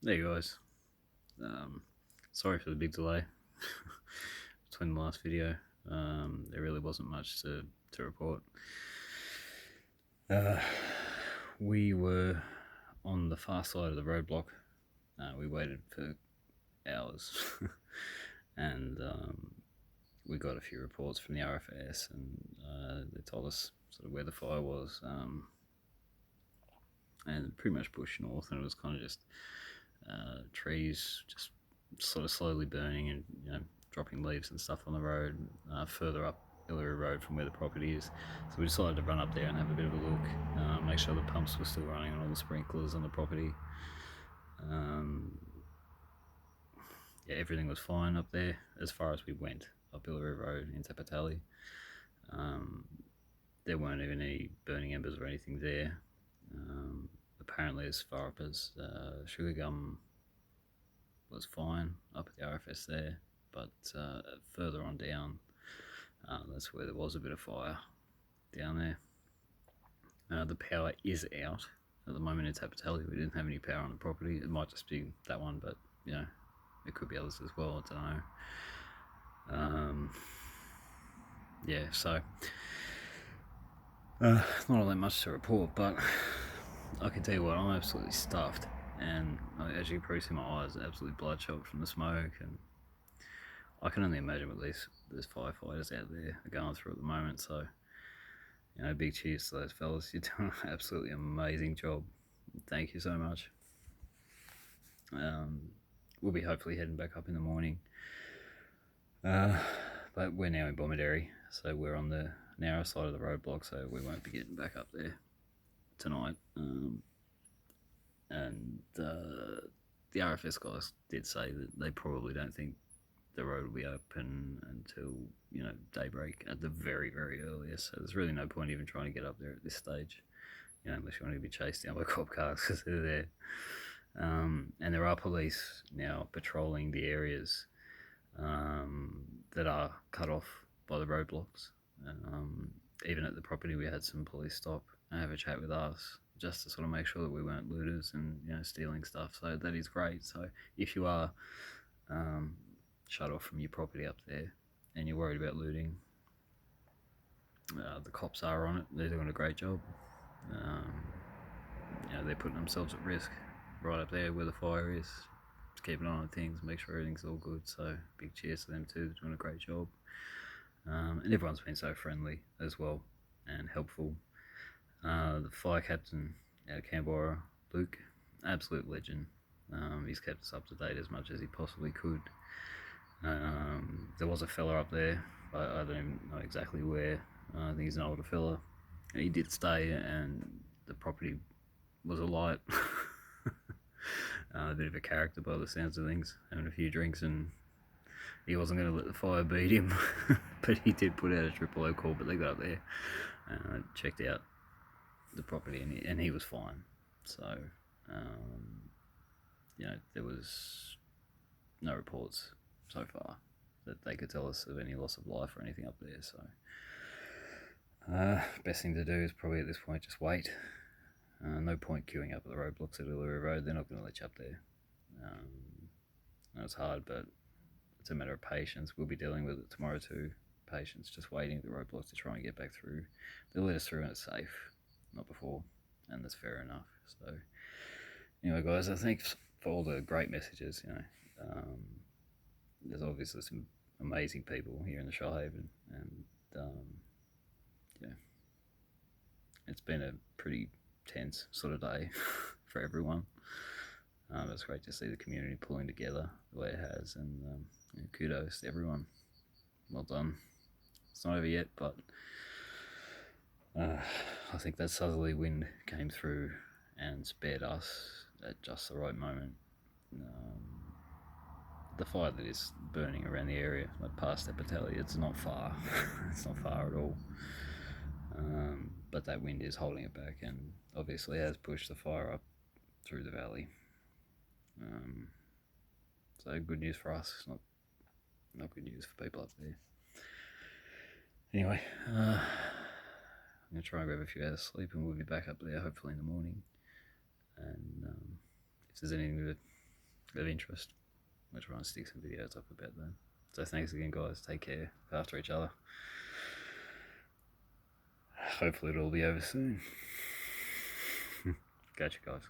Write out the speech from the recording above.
There you guys. Um, Sorry for the big delay between the last video. There really wasn't much to report. We were on the far side of the roadblock. We waited for hours and we got a few reports from the RFS, and they told us sort of where the fire was, and pretty much bush north, and it was kind of just trees just sort of slowly burning and dropping leaves and stuff on the road further up Hillary Road from where the property is. So we decided to run up there and have a bit of a look, make sure the pumps were still running and all the sprinklers on the property. Yeah, everything was fine up there as far as we went up Hillary Road in Tapitallee. There weren't even any burning embers or anything there. Apparently, as far up as sugar gum was fine up at the RFS there, but further on down, that's where there was a bit of fire down there. The power is out at the moment in Tapitallee. We didn't have any power on the property. It might just be that one, but it could be others as well. I don't know. Yeah, so not all that much to report, but I can tell you what, I'm absolutely stuffed, and as you can probably see, my eyes are absolutely bloodshot from the smoke, and I can only imagine what these firefighters out there are going through at the moment. So, big cheers to those fellas. You're doing an absolutely amazing job. Thank you so much. We'll be hopefully heading back up in the morning. But we're now in Bomaderry, so we're on the Nowra side of the roadblock, so we won't be getting back up there tonight. And the RFS guys did say that they probably don't think the road will be open until daybreak at the very, very earliest. So there's really no point even trying to get up there at this stage, unless you want to be chased down by cop cars because they're there. And there are police now patrolling the areas that are cut off by the roadblocks. Even at the property, we had some police stop and have a chat with us just to sort of make sure that we weren't looters and stealing stuff. So that is great. So if you are shut off from your property up there and you're worried about looting, the cops are on it. They're doing a great job. They're putting themselves at risk right up there where the fire is, just keep an eye on things, make sure everything's all good. So big cheers to them too. They're doing a great job. And everyone's been so friendly as well and helpful. The fire captain out of Canberra, Luke, absolute legend. He's kept us up to date as much as he possibly could. There was a fella up there, I don't even know exactly where. I think he's an older fella. He did stay, and the property was alight. A bit of a character by the sounds of things, having a few drinks, and he wasn't going to let the fire beat him. But he did put out a triple O call, but they got up there and checked out the property, and he was fine. So there was no reports so far that they could tell us of any loss of life or anything up there. So best thing to do is probably at this point just wait. No point queuing up at the roadblocks at Uluru Road. They're not going to let you up there. It's hard, but it's a matter of patience. We'll be dealing with it tomorrow too. Patience, just waiting at the roadblocks to try and get back through. They'll let us through and it's safe, not before, and that's fair enough. So anyway, guys, I think for all the great messages, there's obviously some amazing people here in the Shoalhaven, and it's been a pretty tense sort of day for everyone. It's great to see the community pulling together the way it has, and kudos to everyone. Well done. It's not over yet, but I think that southerly wind came through and spared us at just the right moment. The fire that is burning around the area, like past Tapitallee, it's not far. It's not far at all. But that wind is holding it back, and obviously has pushed the fire up through the valley. So good news for us, not good news for people up there. Anyway, I'm going to try and grab a few hours sleep, and we'll be back up there hopefully in the morning. And if there's anything to of interest. We'll try and stick some videos up about them. So thanks again, guys. Take care. Look after each other. Hopefully it'll all be over soon. Catch you guys.